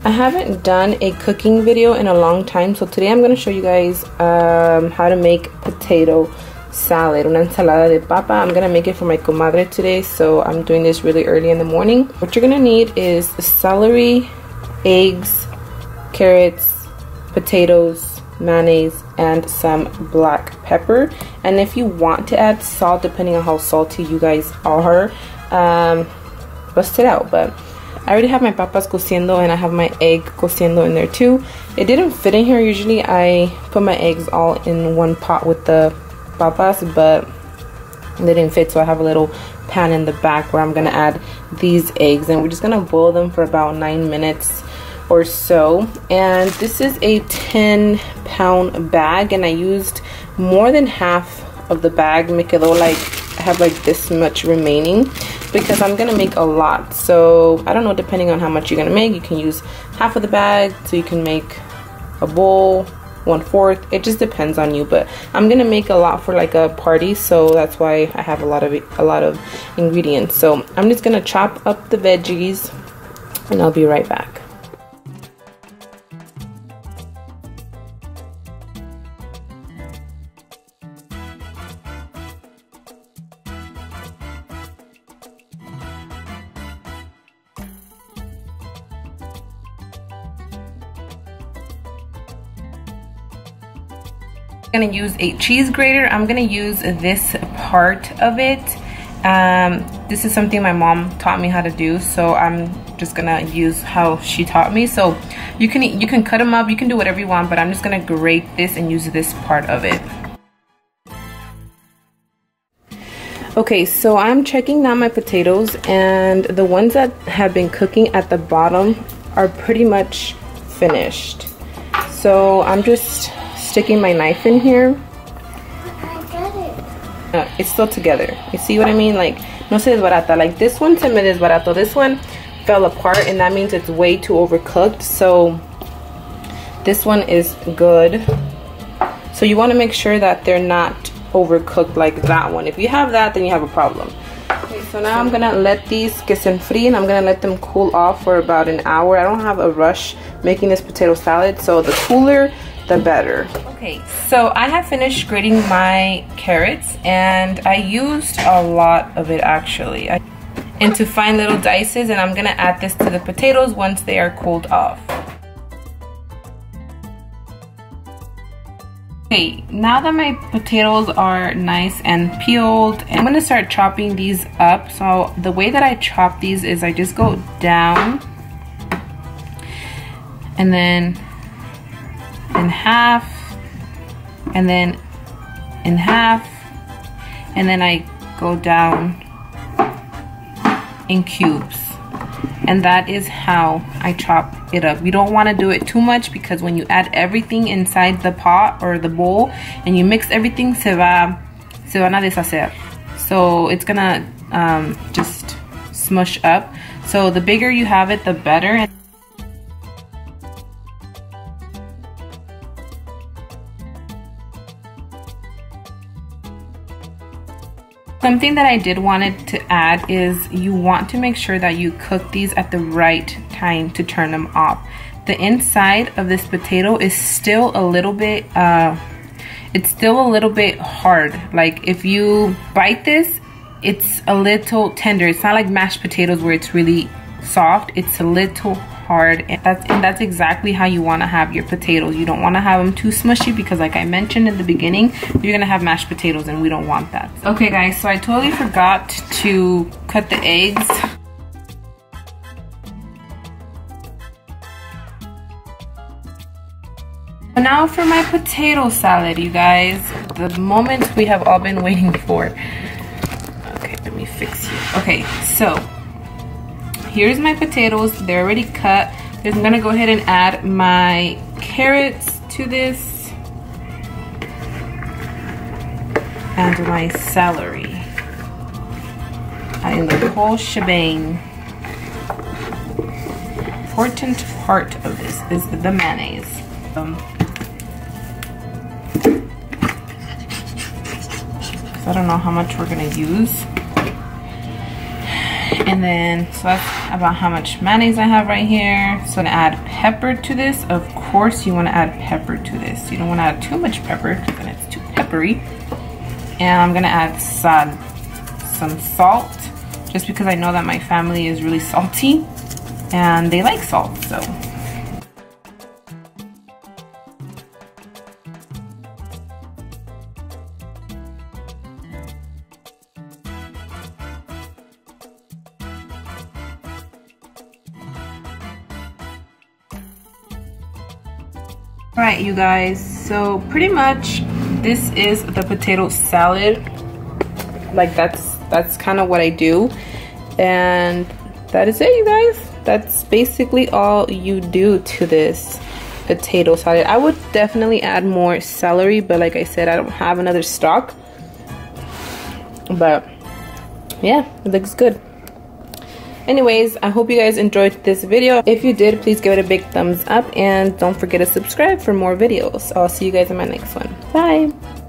I haven't done a cooking video in a long time, so today I'm going to show you guys how to make potato salad, una ensalada de papa. I'm going to make it for my comadre today, so I'm doing this really early in the morning. What you're going to need is celery, eggs, carrots, potatoes, mayonnaise, and some black pepper. And if you want to add salt, depending on how salty you guys are, bust it out. But I already have my papas cociendo and I have my egg cociendo in there too. It didn't fit in here. Usually I put my eggs all in one pot with the papas, but they didn't fit, so I have a little pan in the back where I'm gonna add these eggs, and we're just gonna boil them for about 9 minutes or so. And this is a 10-pound bag, and I used more than half of the bag. Me quedó like I have like this much remaining because I'm gonna make a lot. So I don't know, depending on how much you're gonna make, you can use half of the bag, so you can make a bowl, 1/4. It just depends on you, but I'm gonna make a lot for like a party, so that's why I have a lot of ingredients. So I'm just gonna chop up the veggies and I'll be right back. I'm gonna use a cheese grater. I'm gonna use this part of it. This is something my mom taught me how to do, so I'm just gonna use how she taught me. So you can cut them up, you can do whatever you want, but I'm just gonna grate this and use this part of it. Okay, so I'm checking now my potatoes, and the ones that have been cooking at the bottom are pretty much finished. So I'm just sticking my knife in here. I got it. It's still together. You see what I mean? Like, no se desbarata. Like, this one se me desbarató. This one fell apart, and that means it's way too overcooked. So this one is good. So you want to make sure that they're not overcooked like that one. If you have that, then you have a problem. Okay, so now I'm gonna let these que se enfríen. I'm gonna let them cool off for about an hour. I don't have a rush making this potato salad, so the cooler the better. Okay, so I have finished grating my carrots, and I used a lot of it actually into fine little dices, and I'm gonna add this to the potatoes once they are cooled off. Okay, now that my potatoes are nice and peeled, I'm gonna start chopping these up. So the way that I chop these is I just go down and then in half, and then in half, and then I go down in cubes. And that is how I chop it up. You don't want to do it too much, because when you add everything inside the pot or the bowl and you mix everything, se van a deshacer. So it's gonna just smush up. So the bigger you have it, the better. Something that I did wanted to add is you want to make sure that you cook these at the right time to turn them off. The inside of this potato is still a little bit, it's still a little bit hard. Like, if you bite this, it's a little tender. It's not like mashed potatoes where it's really soft. It's a little hard, and that's exactly how you want to have your potatoes. You don't want to have them too smushy, because like I mentioned in the beginning, you're gonna have mashed potatoes and we don't want that. Okay guys, so I totally forgot to cut the eggs. Now for my potato salad, you guys, the moment we have all been waiting for. Okay, let me fix you. Okay, so here's my potatoes. They're already cut. I'm gonna go ahead and add my carrots to this and my celery. Adding the whole shebang. Important part of this is the mayonnaise. I don't know how much we're gonna use. And then, so that's about how much mayonnaise I have right here. So I'm gonna add pepper to this, of course you want to add pepper to this. You don't want to add too much pepper because then it's too peppery. And I'm gonna add some salt, just because I know that my family is really salty and they like salt, so. Alright, you guys, so pretty much this is the potato salad. Like that's kind of what I do, and that is it, you guys. That's basically all you do to this potato salad. I would definitely add more celery, but like I said, I don't have another stock. But yeah, it looks good. Anyways, I hope you guys enjoyed this video. If you did, please give it a big thumbs up and don't forget to subscribe for more videos. I'll see you guys in my next one. Bye!